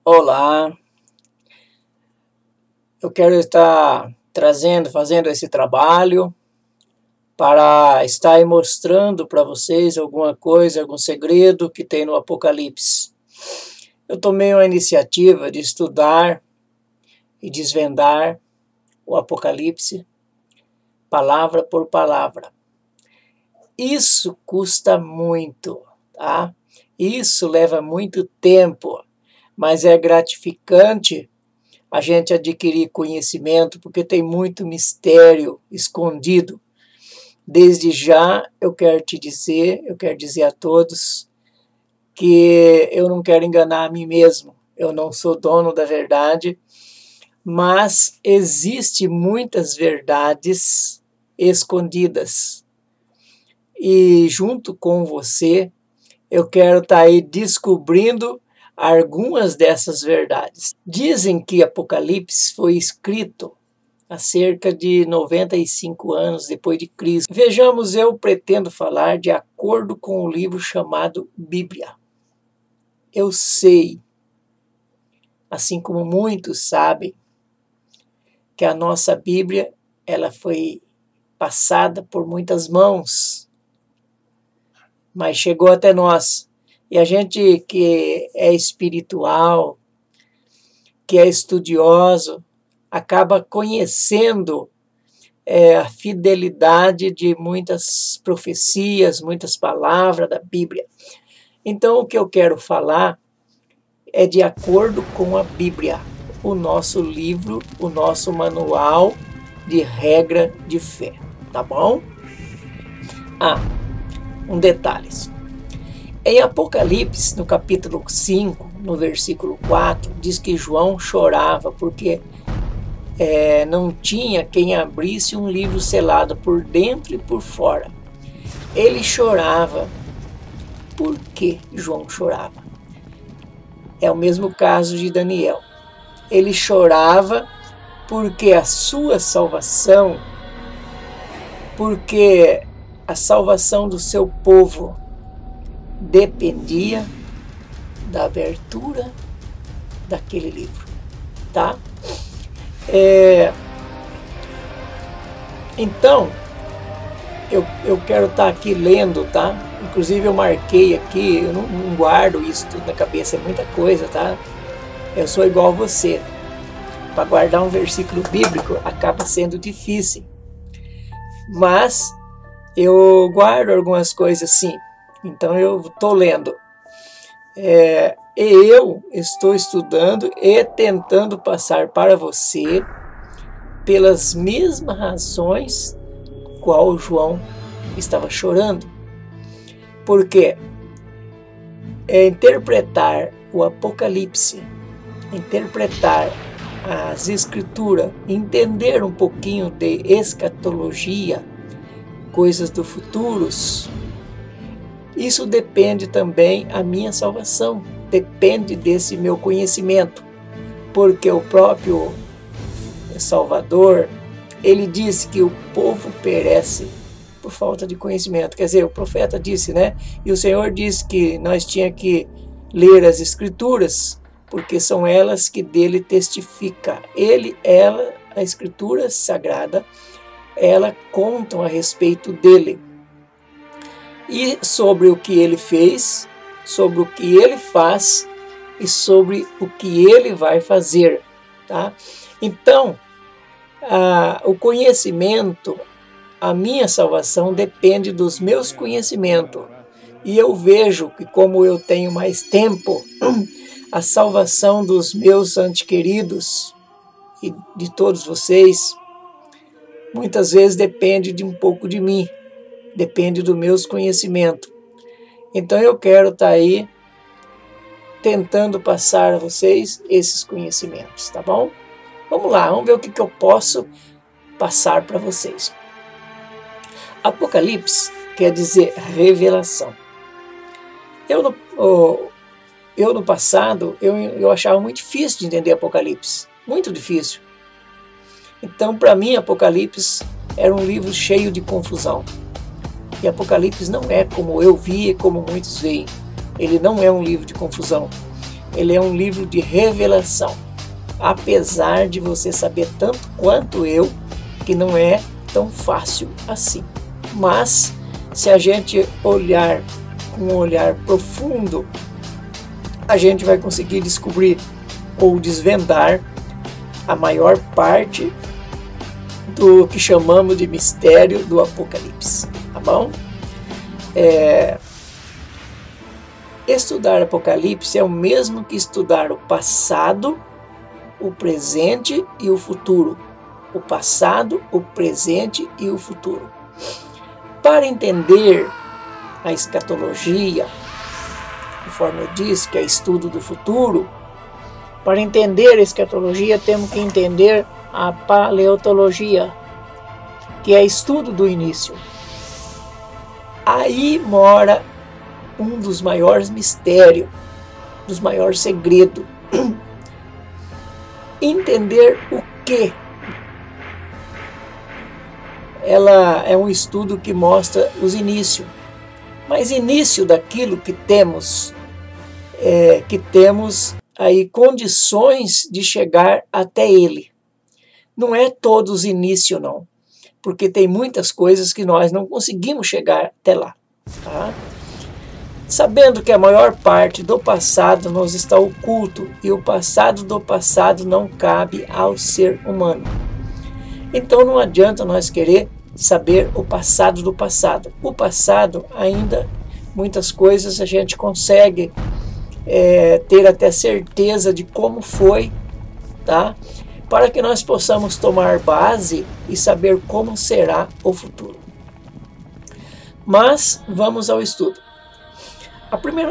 Olá, eu quero estar fazendo esse trabalho para estar mostrando para vocês alguma coisa, algum segredo que tem no Apocalipse. Eu tomei uma iniciativa de estudar e desvendar o Apocalipse, palavra por palavra. Isso custa muito, tá? Isso leva muito tempo, mas é gratificante a gente adquirir conhecimento, porque tem muito mistério escondido. Desde já eu quero dizer a todos que eu não quero enganar a mim mesmo. Eu não sou dono da verdade, mas existe muitas verdades escondidas. E junto com você, eu quero estar aí descobrindo algumas dessas verdades. Dizem que Apocalipse foi escrito há cerca de 95 anos depois de Cristo. Vejamos, eu pretendo falar de acordo com o livro chamado Bíblia. Eu sei, assim como muitos sabem, que a nossa Bíblia ela foi passada por muitas mãos, mas chegou até nós. E a gente que é espiritual, que é estudioso, acaba conhecendo a fidelidade de muitas profecias, muitas palavras da Bíblia. Então, o que eu quero falar é de acordo com a Bíblia, o nosso livro, o nosso manual de regra de fé, tá bom? Um detalhe. Em Apocalipse, no capítulo 5, no versículo 4, diz que João chorava porque não tinha quem abrisse um livro selado por dentro e por fora. Ele chorava. Por que João chorava? É o mesmo caso de Daniel. Ele chorava porque a sua salvação, porque a salvação do seu povo dependia da abertura daquele livro, tá? Então, eu quero estar aqui lendo, tá? Inclusive eu marquei aqui, eu não guardo isso tudo na cabeça, é muita coisa, tá? Eu sou igual a você. Para guardar um versículo bíblico acaba sendo difícil. Mas eu guardo algumas coisas sim. Então eu estou lendo. Eu estou estudando e tentando passar para você pelas mesmas razões qual João estava chorando. Porque interpretar o Apocalipse, interpretar as Escrituras, entender um pouquinho de escatologia, coisas do futuro, isso depende também a minha salvação, depende desse meu conhecimento, porque o próprio Salvador, ele disse que o povo perece por falta de conhecimento. Quer dizer, o profeta disse, né? E o Senhor disse que nós tínhamos que ler as Escrituras, porque são elas que dele testifica. Ela, a Escritura Sagrada, ela contam a respeito dele. E sobre o que ele fez, sobre o que ele faz e sobre o que ele vai fazer, tá? Então, o conhecimento, a minha salvação depende dos meus conhecimentos. E eu vejo que como eu tenho mais tempo, a salvação dos meus antequeridos e de todos vocês, muitas vezes depende de um pouco de mim, depende dos meus conhecimentos. Então eu quero estar aí tentando passar a vocês esses conhecimentos, tá bom? Vamos lá, vamos ver o que eu posso passar para vocês. Apocalipse quer dizer revelação. Eu no passado, eu achava muito difícil de entender Apocalipse, muito difícil. Então, para mim, Apocalipse era um livro cheio de confusão. E Apocalipse não é como eu vi e como muitos veem. Ele não é um livro de confusão. ele é um livro de revelação. Apesar de você saber tanto quanto eu, que não é tão fácil assim. Mas, se a gente olhar com um olhar profundo, a gente vai conseguir descobrir ou desvendar a maior parte do que chamamos de mistério do Apocalipse, tá bom? Estudar Apocalipse é o mesmo que estudar o passado, o presente e o futuro. O passado, o presente e o futuro. Para entender a escatologia, conforme eu disse, que é estudo do futuro, para entender a escatologia temos que entender a paleontologia, que é estudo do início. Aí mora um dos maiores mistérios, dos maiores segredos. Entender o que. Ela é um estudo que mostra os inícios, mas início daquilo que temos aí condições de chegar até ele. Não é todos início não, porque tem muitas coisas que nós não conseguimos chegar até lá, tá? Sabendo que a maior parte do passado nos está oculto e o passado do passado não cabe ao ser humano. Então não adianta nós querer saber o passado do passado. O passado ainda, muitas coisas a gente consegue ter até certeza de como foi, tá? Para que nós possamos tomar base e saber como será o futuro. Mas vamos ao estudo.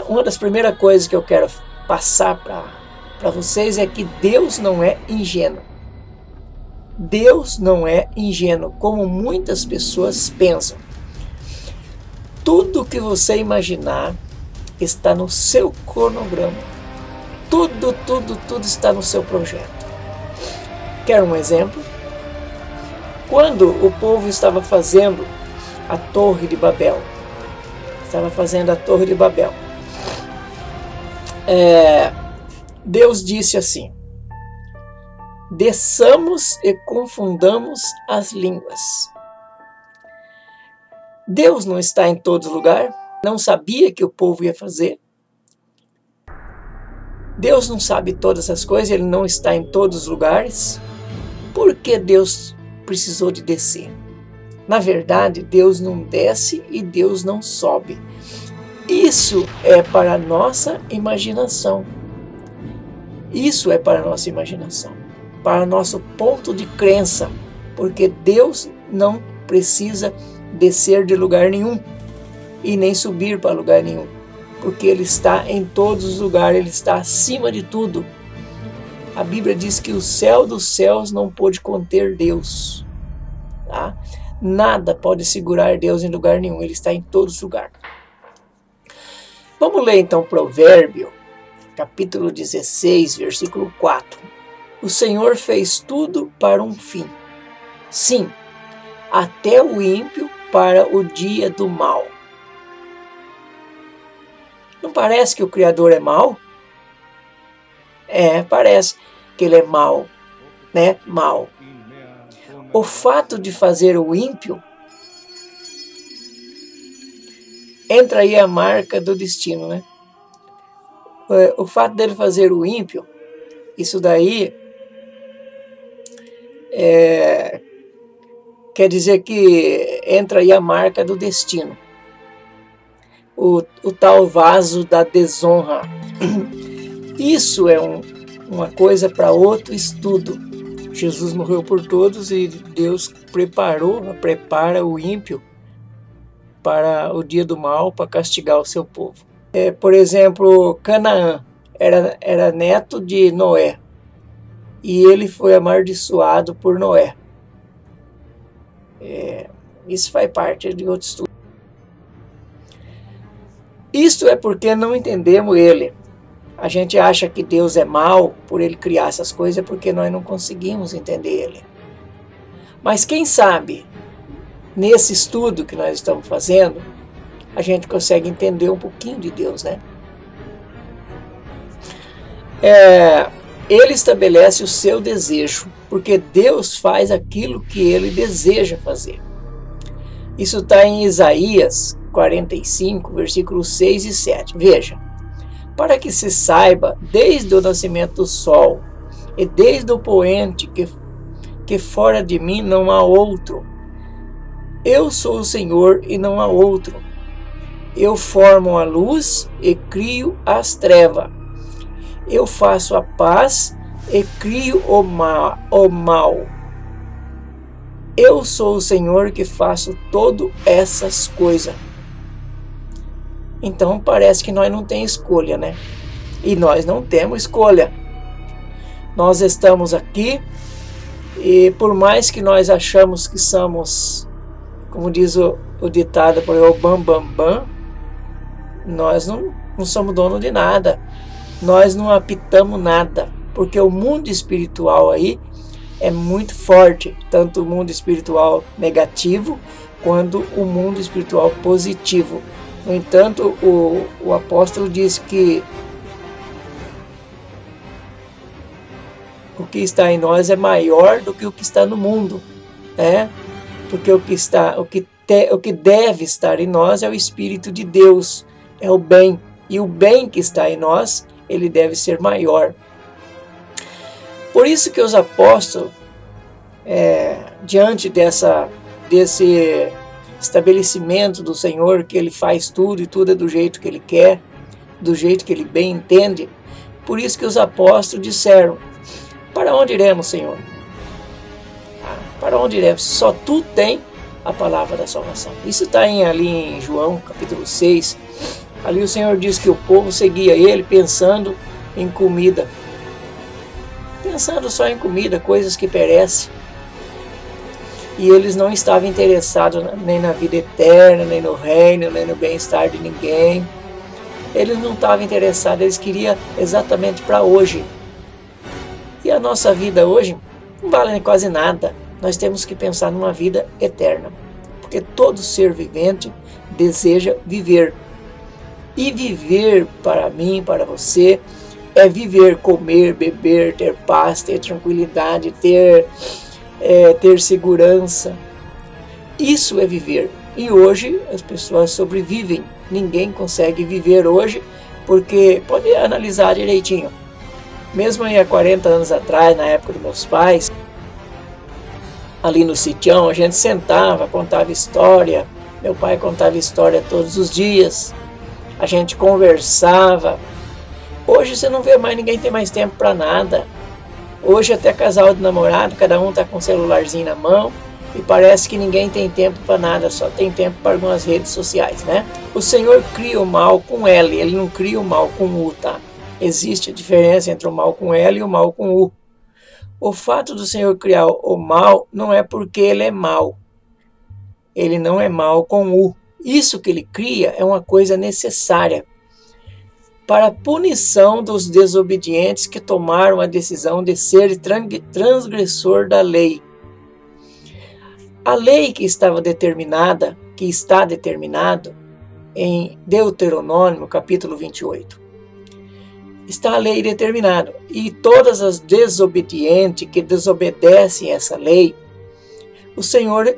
Uma das primeiras coisas que eu quero passar para vocês é que Deus não é ingênuo. Deus não é ingênuo, como muitas pessoas pensam. Tudo que você imaginar está no seu cronograma. Tudo está no seu projeto. Quer um exemplo? Quando o povo estava fazendo a Torre de Babel, Deus disse assim: desçamos e confundamos as línguas. Deus não está em todo lugar? Não sabia que o povo ia fazer? Deus não sabe todas as coisas, ele não está em todos os lugares? Por que Deus precisou de descer? Na verdade, Deus não desce e Deus não sobe. Isso é para a nossa imaginação. Isso é para a nossa imaginação, para nosso ponto de crença, porque Deus não precisa descer de lugar nenhum e nem subir para lugar nenhum, porque Ele está em todos os lugares, Ele está acima de tudo. A Bíblia diz que o céu dos céus não pôde conter Deus, tá? Nada pode segurar Deus em lugar nenhum, Ele está em todos os lugares. Vamos ler então Provérbio, capítulo 16, versículo 4. O Senhor fez tudo para um fim. Sim, até o ímpio para o dia do mal. Não parece que o Criador é mau? Parece que ele é mau, né? Mau. O fato de fazer o ímpio, entra aí a marca do destino, né? O fato dele fazer o ímpio, isso daí quer dizer que entra aí a marca do destino. O tal vaso da desonra. Isso é uma coisa para outro estudo. Jesus morreu por todos e Deus prepara o ímpio para o dia do mal, para castigar o seu povo. Por exemplo, Canaã era neto de Noé e ele foi amaldiçoado por Noé. Isso faz parte de outro estudo. Isto é porque não entendemos ele. A gente acha que Deus é mau por ele criar essas coisas, porque nós não conseguimos entender ele. Mas quem sabe, nesse estudo que nós estamos fazendo, a gente consegue entender um pouquinho de Deus, né? Ele estabelece o seu desejo, porque Deus faz aquilo que ele deseja fazer. Isso está em Isaías 45, versículos 6 e 7. Veja, para que se saiba, desde o nascimento do sol, e desde o poente, que fora de mim não há outro. Eu sou o Senhor e não há outro. Eu formo a luz e crio as trevas. Eu faço a paz e crio o mal. Eu sou o Senhor que faço todas essas coisas. Então parece que nós não temos escolha, né? E nós não temos escolha. Nós estamos aqui e por mais que nós achamos que somos, como diz o ditado por aí, o bam bam bam, nós não somos dono de nada. Nós não apitamos nada, porque o mundo espiritual aí é muito forte, tanto o mundo espiritual negativo quanto o mundo espiritual positivo. No entanto, o apóstolo diz que o que está em nós é maior do que o que está no mundo, né? Porque o que deve estar em nós é o Espírito de Deus, é o bem, e o bem que está em nós, ele deve ser maior. Por isso que os apóstolos, diante desse estabelecimento do Senhor, que ele faz tudo e tudo é do jeito que ele quer, do jeito que ele bem entende, por isso que os apóstolos disseram: para onde iremos, Senhor? Para onde iremos? Só tu tem a palavra da salvação. Isso está ali em João capítulo 6. Ali o Senhor diz que o povo seguia ele pensando em comida. Pensando só em comida, coisas que perecem. E eles não estavam interessados nem na vida eterna, nem no reino, nem no bem-estar de ninguém. Eles não estavam interessados, eles queriam exatamente para hoje. E a nossa vida hoje não vale quase nada. Nós temos que pensar numa vida eterna. Porque todo ser vivente deseja viver. E viver para mim, para você, é viver, comer, beber, ter paz, ter tranquilidade, ter segurança. Isso é viver. E hoje as pessoas sobrevivem. Ninguém consegue viver hoje, porque pode analisar direitinho. Mesmo aí há 40 anos atrás, na época dos meus pais, ali no sitião, a gente sentava, contava história. Meu pai contava história todos os dias. A gente conversava. Hoje você não vê mais, ninguém tem mais tempo para nada. Hoje até casal de namorado, cada um está com um celularzinho na mão e parece que ninguém tem tempo para nada, só tem tempo para algumas redes sociais, né? O Senhor cria o mal com L, ele não cria o mal com U, tá? Existe a diferença entre o mal com L e o mal com U. O fato do Senhor criar o mal não é porque ele é mal. Ele não é mal com U. Isso que ele cria é uma coisa necessária para a punição dos desobedientes que tomaram a decisão de ser transgressor da lei. A lei que estava determinada, que está determinado em Deuteronômio, capítulo 28. Está a lei determinada. E todas as desobedientes que desobedecem essa lei, o Senhor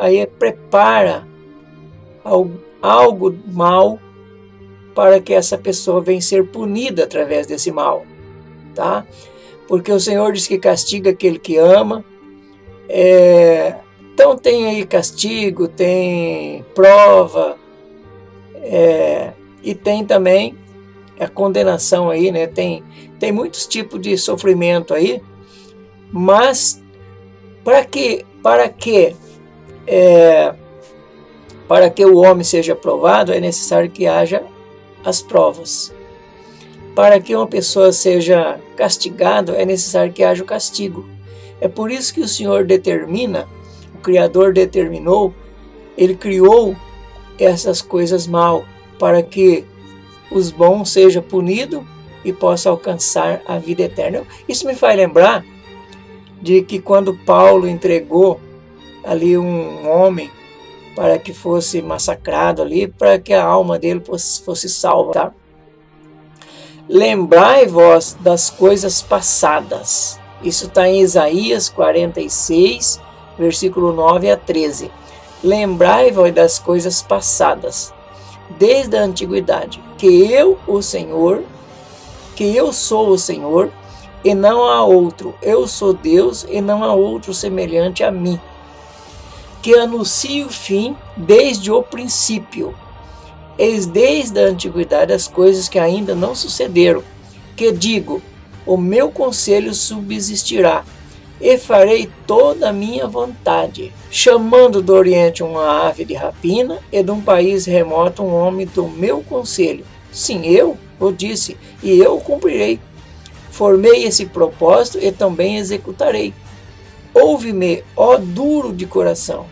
aí prepara algo mal para que essa pessoa venha ser punida através desse mal, tá? Porque o Senhor diz que castiga aquele que ama. Então tem aí castigo, tem prova, e tem também a condenação aí, né? Tem muitos tipos de sofrimento aí, mas para que o homem seja provado é necessário que haja as provas. Para que uma pessoa seja castigada é necessário que haja o castigo. É por isso que o Senhor determina, o Criador determinou, ele criou essas coisas mal, para que os bons sejam punidos e possam alcançar a vida eterna. Isso me faz lembrar de que quando Paulo entregou ali um homem para que fosse massacrado ali, para que a alma dele fosse salva, tá? Lembrai-vos das coisas passadas. Isso está em Isaías 46, versículo 9 a 13. Lembrai-vos das coisas passadas, desde a antiguidade, que eu sou o Senhor, e não há outro. Eu sou Deus, e não há outro semelhante a mim, que anuncio o fim desde o princípio. Eis desde a antiguidade as coisas que ainda não sucederam, que digo, o meu conselho subsistirá, e farei toda a minha vontade, chamando do Oriente uma ave de rapina, e de um país remoto um homem do meu conselho. Sim, eu o disse, e eu o cumprirei. Formei esse propósito e também executarei. Ouve-me, ó duro de coração,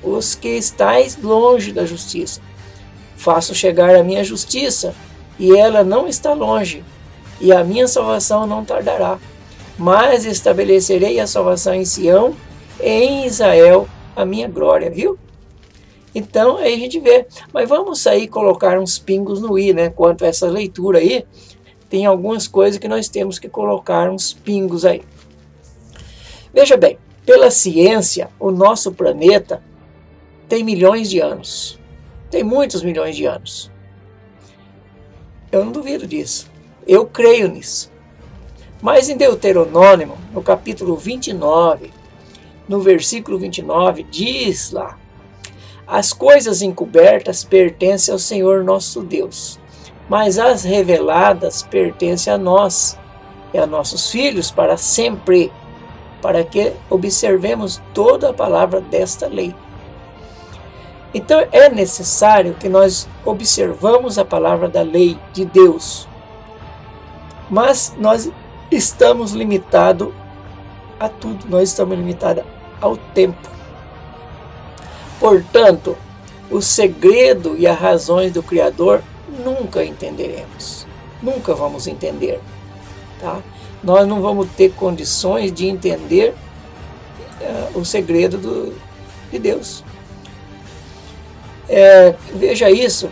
os que estáis longe da justiça. Faço chegar a minha justiça, e ela não está longe, e a minha salvação não tardará. Mas estabelecerei a salvação em Sião e em Israel a minha glória, viu? Então, aí a gente vê. Mas vamos aí colocar uns pingos no i, né? Quanto a essa leitura aí, tem algumas coisas que nós temos que colocar uns pingos aí. Veja bem, pela ciência, o nosso planeta tem milhões de anos. Tem muitos milhões de anos. Eu não duvido disso. Eu creio nisso. Mas em Deuteronômio, no capítulo 29, no versículo 29, diz lá: as coisas encobertas pertencem ao Senhor nosso Deus, mas as reveladas pertencem a nós e a nossos filhos para sempre, para que observemos toda a palavra desta lei. Então é necessário que nós observamos a palavra da lei de Deus, mas nós estamos limitados a tudo, nós estamos limitados ao tempo. Portanto, o segredo e as razões do Criador nunca entenderemos, nunca vamos entender, tá? Nós não vamos ter condições de entender o segredo de Deus. Veja isso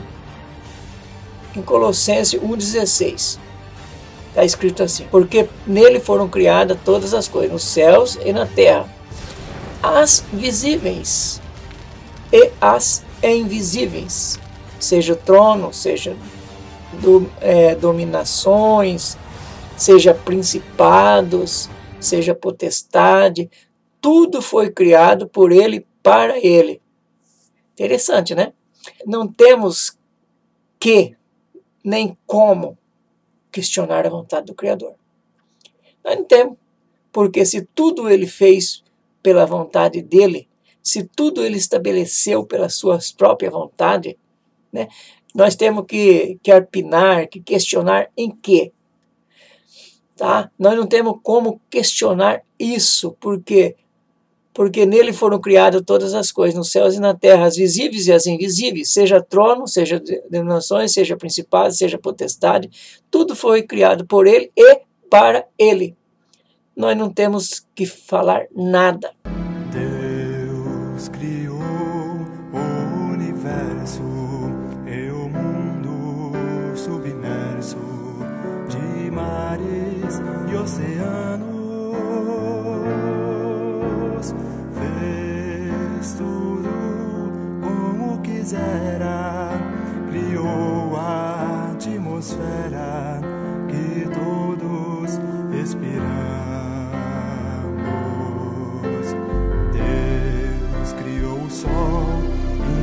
em Colossenses 1,16. Está escrito assim: porque nele foram criadas todas as coisas, nos céus e na terra, as visíveis e as invisíveis, seja trono, seja dominações, seja principados, seja potestade, tudo foi criado por ele, para ele. Interessante, né? Não temos que, nem como, questionar a vontade do Criador. Nós não temos, porque se tudo ele fez pela vontade dele, se tudo ele estabeleceu pela sua própria vontade, né, nós temos que arpinar, que questionar em quê? Tá? Nós não temos como questionar isso, porque nele foram criadas todas as coisas, nos céus e na terra, as visíveis e as invisíveis, seja trono, seja dominações, seja principado, seja potestade, tudo foi criado por ele e para ele. Nós não temos que falar nada. Deus criou o universo e o mundo submerso, de mares e oceanos. Fez tudo como quisera, criou a atmosfera que todos respiramos. Deus criou o sol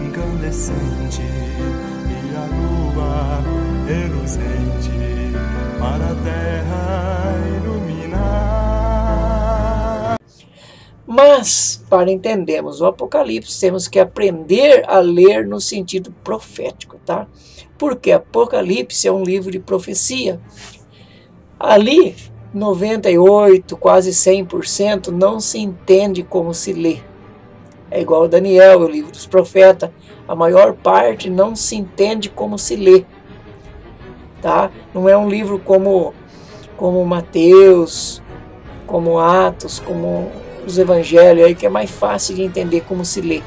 incandescente e a lua reluzente para a terra iluminar. Mas, para entendermos o Apocalipse, temos que aprender a ler no sentido profético, tá? Porque Apocalipse é um livro de profecia. Ali, 98%, quase 100%, não se entende como se lê. É igual Daniel, o livro dos profetas. A maior parte não se entende como se lê. Tá? Não é um livro como Mateus, como Atos, como os evangelhos, aí, que é mais fácil de entender como se lê.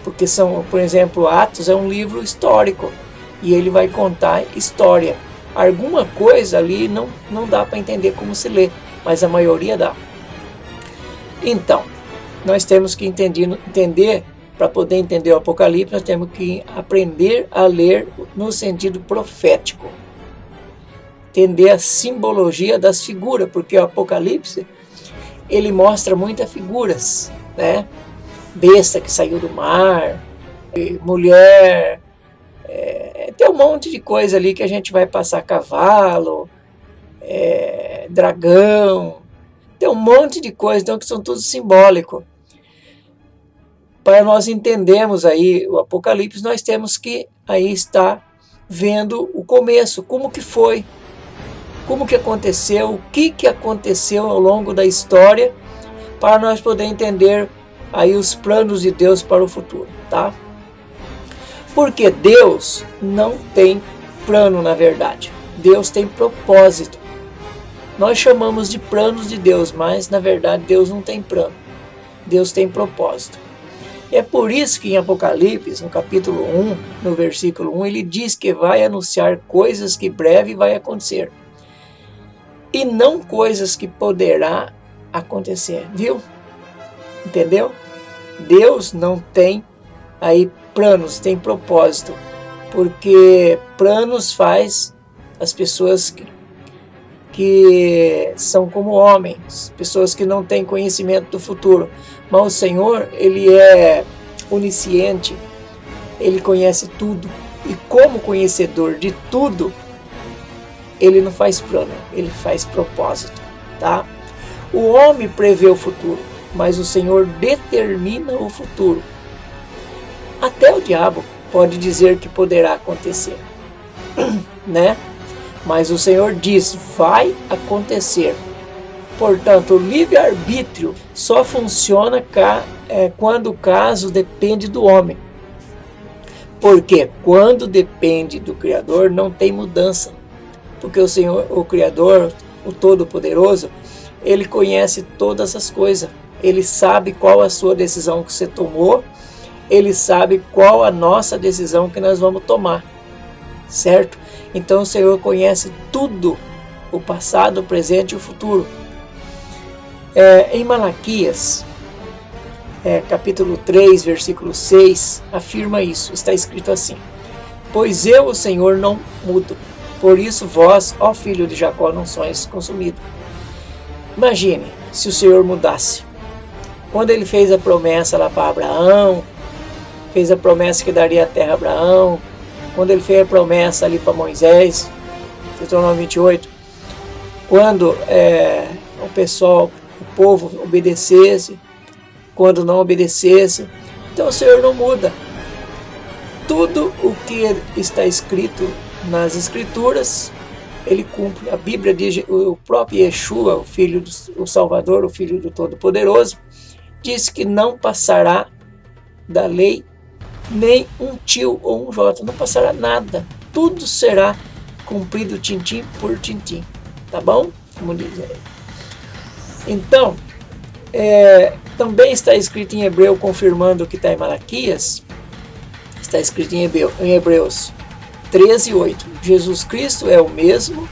Porque são, por exemplo, Atos é um livro histórico. E ele vai contar história. Alguma coisa ali não dá para entender como se lê, mas a maioria dá. Então, nós temos que entender, para poder entender o Apocalipse, nós temos que aprender a ler no sentido profético. Entender a simbologia das figuras, porque o Apocalipse, ele mostra muitas figuras, né? Besta que saiu do mar, mulher, tem um monte de coisa ali que a gente vai passar cavalo, dragão, tem um monte de coisa, então que são tudo simbólico. Para nós entendermos aí o Apocalipse, nós temos que aí estar vendo o começo, como que foi, como que aconteceu, o que aconteceu ao longo da história, para nós poder entender aí os planos de Deus para o futuro, tá? Porque Deus não tem plano, na verdade. Deus tem propósito. Nós chamamos de planos de Deus, mas na verdade Deus não tem plano. Deus tem propósito. E é por isso que em Apocalipse, no capítulo 1, no versículo 1, ele diz que vai anunciar coisas que breve vai acontecer. E não coisas que poderá acontecer, viu? Entendeu? Deus não tem aí planos, tem propósito, porque planos faz as pessoas que são como homens, pessoas que não têm conhecimento do futuro. Mas o Senhor, ele é onisciente, ele conhece tudo, e como conhecedor de tudo, ele não faz plano, ele faz propósito, tá? O homem prevê o futuro, mas o Senhor determina o futuro. Até o diabo pode dizer que poderá acontecer, né? Mas o Senhor diz, vai acontecer. Portanto, o livre-arbítrio só funciona quando o caso depende do homem. Porque quando depende do Criador, não tem mudança. Porque o Senhor, o Criador, o Todo-Poderoso, ele conhece todas as coisas. Ele sabe qual a sua decisão que você tomou. Ele sabe qual a nossa decisão que nós vamos tomar. Certo? Então o Senhor conhece tudo. O passado, o presente e o futuro. Em Malaquias, capítulo 3, versículo 6, afirma isso. Está escrito assim. Pois eu, o Senhor, não mudo. Por isso vós, ó filho de Jacó, não sois consumido. Imagine se o Senhor mudasse. Quando ele fez a promessa lá para Abraão, fez a promessa que daria a terra a Abraão, quando ele fez a promessa ali para Moisés, Deuteronômio 28, quando o povo obedecesse, quando não obedecesse, então o Senhor não muda. Tudo o que está escrito nas Escrituras, ele cumpre. A Bíblia diz, o próprio Yeshua, o Salvador, o Filho do Todo-Poderoso, diz que não passará da lei nem um tio ou um jota, não passará nada. Tudo será cumprido tintim por tintim. Tá bom? Como diz aí. Então, também está escrito em Hebreu, confirmando o que está em Malaquias, está escrito em Hebreus 13:8. Jesus Cristo é o mesmo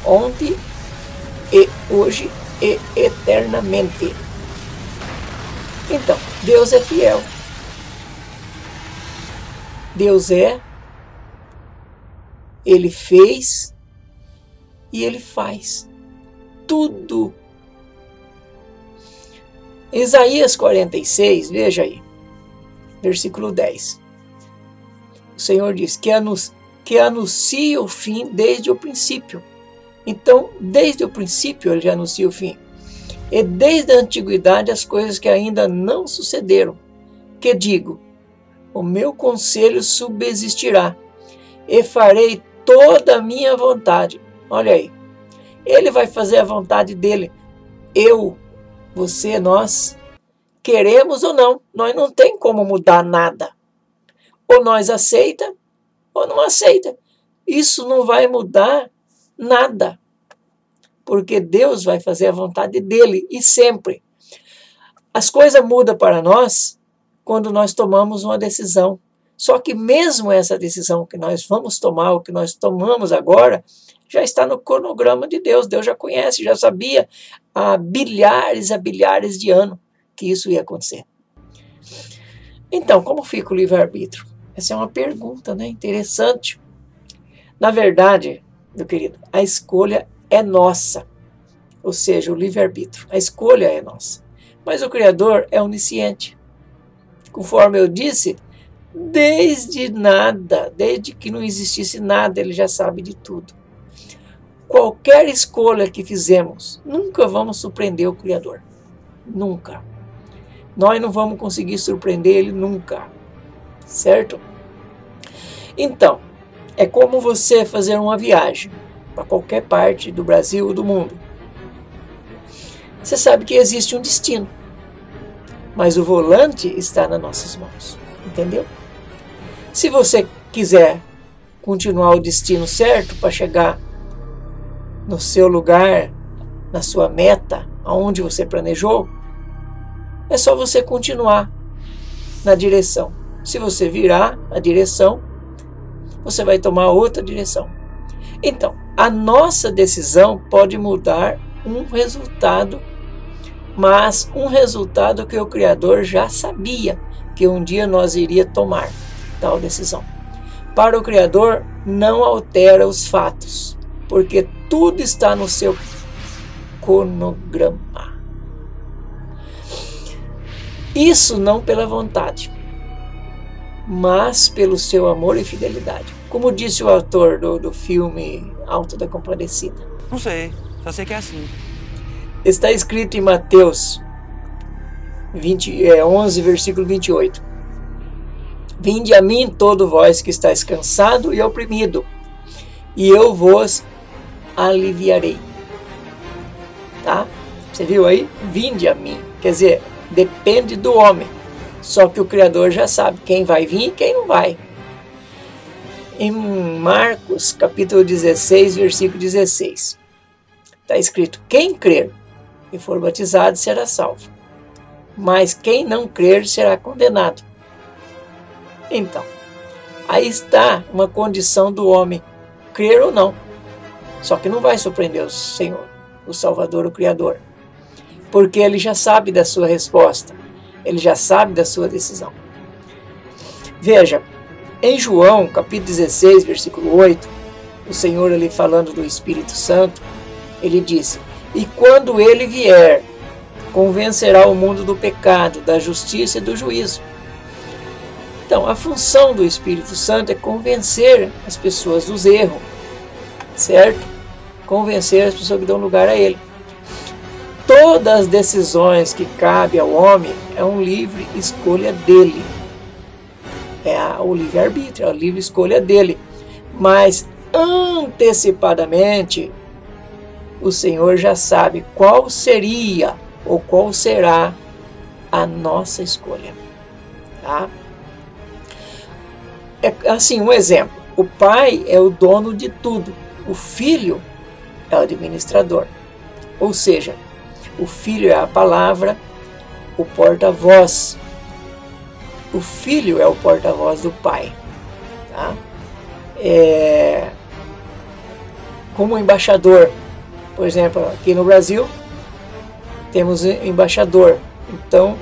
ontem e hoje e eternamente. Então, Deus é fiel. Deus Ele fez e Ele faz tudo. Isaías 46, veja aí, versículo 10. O Senhor diz que anuncia o fim desde o princípio. Então, desde o princípio Ele já anuncia o fim. E desde a antiguidade as coisas que ainda não sucederam. Que digo, o meu conselho subsistirá, e farei toda a minha vontade. Olha aí, Ele vai fazer a vontade dEle. Eu, você, nós, queremos ou não, nós não tem como mudar nada. Ou nós aceita, ou não aceita. Isso não vai mudar nada. Porque Deus vai fazer a vontade dEle, e sempre. As coisas mudam para nós quando nós tomamos uma decisão. Só que mesmo essa decisão que nós vamos tomar, o que nós tomamos agora, já está no cronograma de Deus. Deus já conhece, já sabia há bilhares de anos que isso ia acontecer. Então, como fica o livre-arbítrio? Essa é uma pergunta, né, interessante. Na verdade, meu querido, a escolha é nossa. Ou seja, o livre-arbítrio. A escolha é nossa. Mas o Criador é onisciente. Conforme eu disse, desde que não existisse nada, ele já sabe de tudo. Qualquer escolha que fizemos, nunca vamos surpreender o Criador. Nunca. Nós não vamos conseguir surpreender ele nunca. Certo? Então, é como você fazer uma viagem para qualquer parte do Brasil ou do mundo. Você sabe que existe um destino, mas o volante está nas nossas mãos. Entendeu? Se você quiser continuar o destino certo para chegar no seu lugar, na sua meta, aonde você planejou, é só você continuar na direção. Se você virar a direção, você vai tomar outra direção. Então, a nossa decisão pode mudar um resultado, mas um resultado que o Criador já sabia que um dia nós iria tomar tal decisão. Para o Criador, não altera os fatos, porque tudo está no seu cronograma. Isso não pela vontade, mas pelo seu amor e fidelidade. Como disse o autor do filme Alto da Compadecida. Não sei, só sei que é assim. Está escrito em Mateus 11, versículo 28. Vinde a mim todo vós que estáis cansado e oprimido, e eu vos aliviarei. Tá? Você viu aí? Vinde a mim. Quer dizer, depende do homem. Só que o Criador já sabe quem vai vir e quem não vai. Em Marcos, capítulo 16, versículo 16, está escrito: quem crer e for batizado será salvo, mas quem não crer será condenado. Então, aí está uma condição do homem, crer ou não. Só que não vai surpreender o Senhor, o Salvador, o Criador, porque ele já sabe da sua resposta, ele já sabe da sua decisão. Veja, em João, capítulo 16, versículo 8, o Senhor ali falando do Espírito Santo, ele disse: e quando ele vier, convencerá o mundo do pecado, da justiça e do juízo. Então, a função do Espírito Santo é convencer as pessoas dos erros, certo? Convencer as pessoas que dão lugar a ele. Todas as decisões que cabem ao homem é um livre escolha dele. É o livre-arbítrio, é a livre escolha dele. Mas, antecipadamente, o Senhor já sabe qual seria ou qual será a nossa escolha. Tá? É assim, um exemplo. O pai é o dono de tudo. O filho é o administrador. Ou seja, o filho é a palavra, o porta-voz. O filho é o porta-voz do pai. Tá? Como embaixador. Por exemplo, aqui no Brasil, temos embaixador. Então,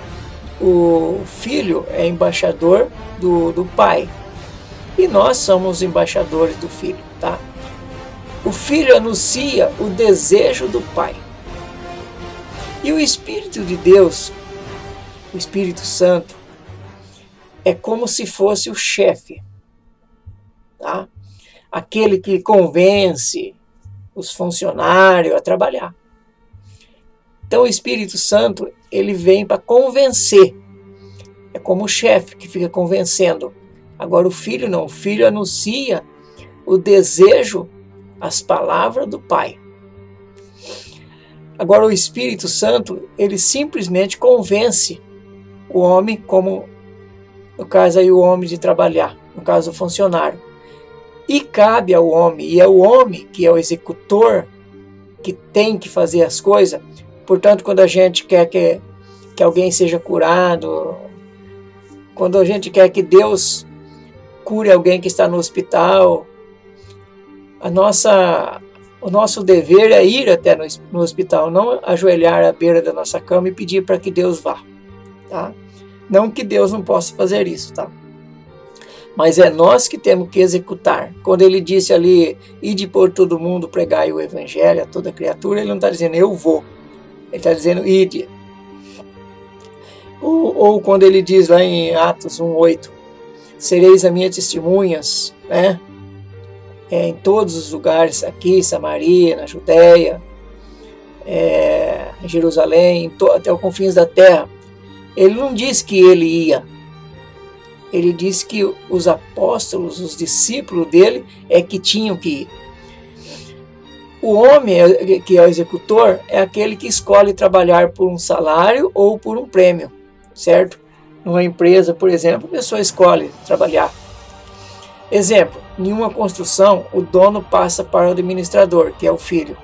o filho é embaixador do pai. E nós somos embaixadores do filho. Tá? O filho anuncia o desejo do pai. E o Espírito de Deus, o Espírito Santo, é como se fosse o chefe. Tá? Aquele que convence os funcionários a trabalhar. Então o Espírito Santo, ele vem para convencer. É como o chefe que fica convencendo. Agora o filho não, o filho anuncia o desejo, as palavras do pai. Agora o Espírito Santo, ele simplesmente convence o homem, como no caso aí o homem de trabalhar, no caso o funcionário. E cabe ao homem, e é o homem que é o executor, que tem que fazer as coisas. Portanto, quando a gente quer que alguém seja curado, quando a gente quer que Deus cure alguém que está no hospital. O nosso dever é ir até no hospital, não ajoelhar à beira da nossa cama e pedir para que Deus vá. Tá? Não que Deus não possa fazer isso, tá? Mas é nós que temos que executar. Quando ele disse ali, ide por todo mundo, pregai o evangelho a toda criatura, ele não está dizendo eu vou. Ele está dizendo ide. Ou quando ele diz lá em Atos 1:8, sereis as minhas testemunhas, né? Em todos os lugares, aqui em Samaria, na Judéia, em Jerusalém, até os confins da terra. Ele não disse que ele ia. Ele disse que os apóstolos, os discípulos dele, é que tinham que ir. O homem, que é o executor, é aquele que escolhe trabalhar por um salário ou por um prêmio, certo? Numa empresa, por exemplo, a pessoa escolhe trabalhar. Exemplo, em uma construção, o dono passa para o administrador, que é o filho.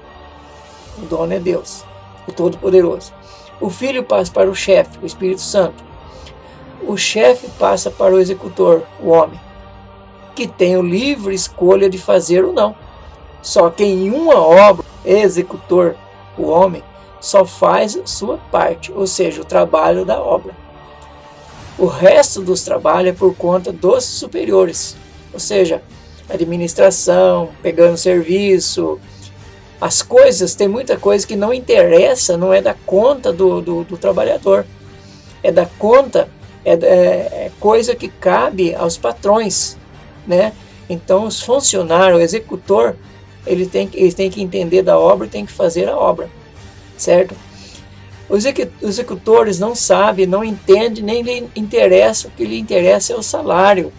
O dono é Deus, o Todo-Poderoso. O filho passa para o chefe, o Espírito Santo. O chefe passa para o executor, o homem, que tem o livre escolha de fazer ou não. Só que em uma obra, o executor, o homem, só faz a sua parte, ou seja, o trabalho da obra. O resto dos trabalhos é por conta dos superiores, ou seja, administração, pegando serviço, as coisas, tem muita coisa que não interessa, não é da conta do trabalhador, é da conta, é coisa que cabe aos patrões, né? Então os funcionários, o executor, eles têm que entender da obra e tem que fazer a obra, certo? Os executores não sabem, não entendem, nem lhe interessa, o que lhe interessa é o salário,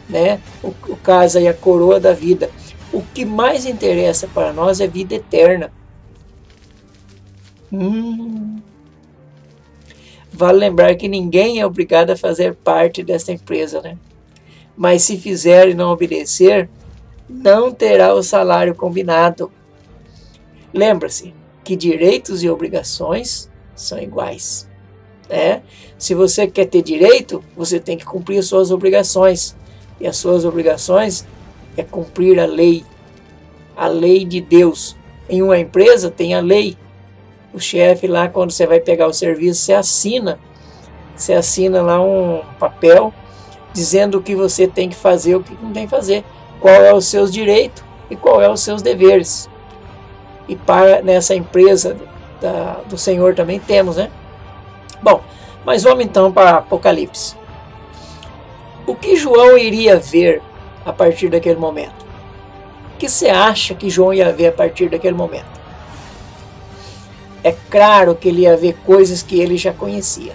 né? O caso aí, a coroa da vida. O que mais interessa para nós é vida eterna. Vale lembrar que ninguém é obrigado a fazer parte dessa empresa, né? Mas se fizer e não obedecer, não terá o salário combinado. Lembra-se que direitos e obrigações são iguais, né? Se você quer ter direito, você tem que cumprir as suas obrigações. E as suas obrigações é cumprir a lei de Deus. Em uma empresa tem a lei. O chefe lá, quando você vai pegar o serviço, você assina lá um papel dizendo o que você tem que fazer, o que não tem que fazer, qual é os seus direitos e qual é os seus deveres. E nessa empresa do Senhor também temos, né? Bom, mas vamos então para Apocalipse. O que João iria ver a partir daquele momento? O que você acha que João ia ver a partir daquele momento? É claro que ele ia ver coisas que ele já conhecia.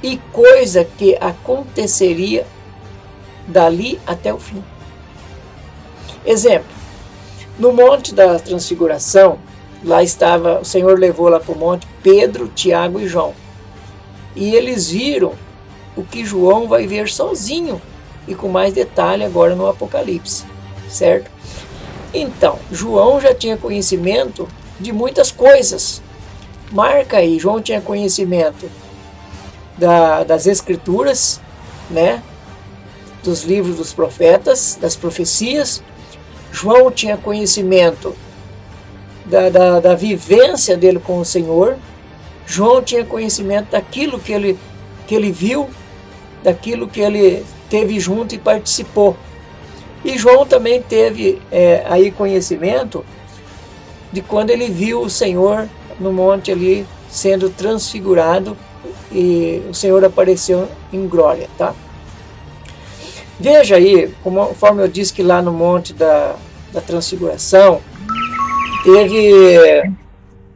E coisa que aconteceria dali até o fim. Exemplo, no Monte da Transfiguração, lá estava, o Senhor levou lá para o monte Pedro, Tiago e João. E eles viram o que João vai ver sozinho e com mais detalhe agora no Apocalipse, certo? Então, João já tinha conhecimento de muitas coisas. Marca aí, João tinha conhecimento das Escrituras, né? Dos livros dos profetas, das profecias. João tinha conhecimento da vivência dele com o Senhor. João tinha conhecimento daquilo que ele viu, daquilo que ele teve junto e participou. E João também teve aí conhecimento de quando ele viu o Senhor no monte ali sendo transfigurado e o Senhor apareceu em glória, tá? Veja aí, conforme eu disse que lá no monte da transfiguração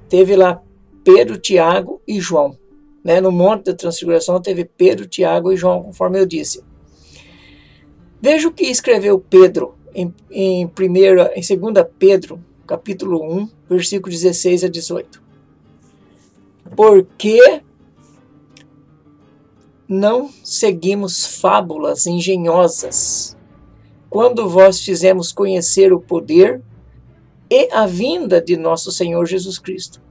teve lá Pedro, Tiago e João, né? No monte da transfiguração teve Pedro, Tiago e João, conforme eu disse. Veja o que escreveu Pedro em 2 Pedro, capítulo 1, versículo 16 a 18. Porque não seguimos fábulas engenhosas, quando vós fizemos conhecer o poder e a vinda de nosso Senhor Jesus Cristo,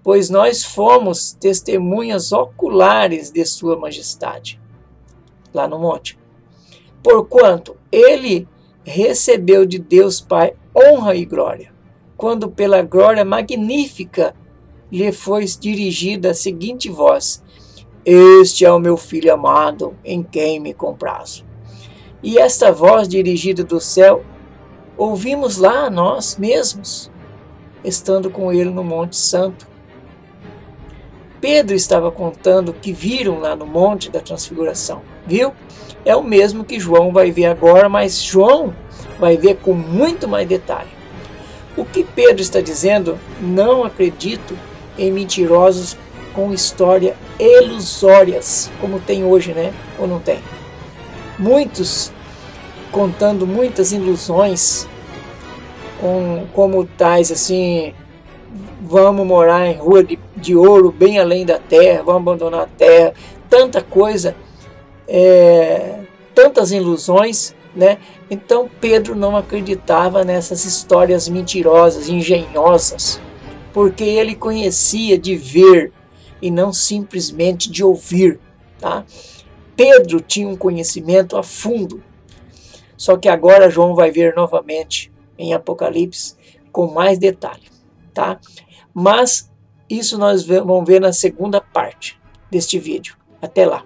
pois nós fomos testemunhas oculares de sua majestade, lá no monte. porquanto ele recebeu de Deus Pai honra e glória, quando pela glória magnífica lhe foi dirigida a seguinte voz: este é o meu Filho amado, em quem me comprazo. E esta voz dirigida do céu, ouvimos lá nós mesmos, estando com ele no Monte Santo. Pedro estava contando o que viram lá no Monte da Transfiguração, viu? É o mesmo que João vai ver agora, mas João vai ver com muito mais detalhe. O que Pedro está dizendo: não acredito em mentirosos com história ilusórias, como tem hoje, né? Ou não tem? Muitos contando muitas ilusões, como tais assim: vamos morar em rua de ouro, bem além da terra, vamos abandonar a terra, tanta coisa, tantas ilusões, né? Então Pedro não acreditava nessas histórias mentirosas, engenhosas, porque ele conhecia de ver e não simplesmente de ouvir, tá? Pedro tinha um conhecimento a fundo, só que agora João vai ver novamente em Apocalipse com mais detalhe, tá? Mas isso nós vamos ver na segunda parte deste vídeo. Até lá!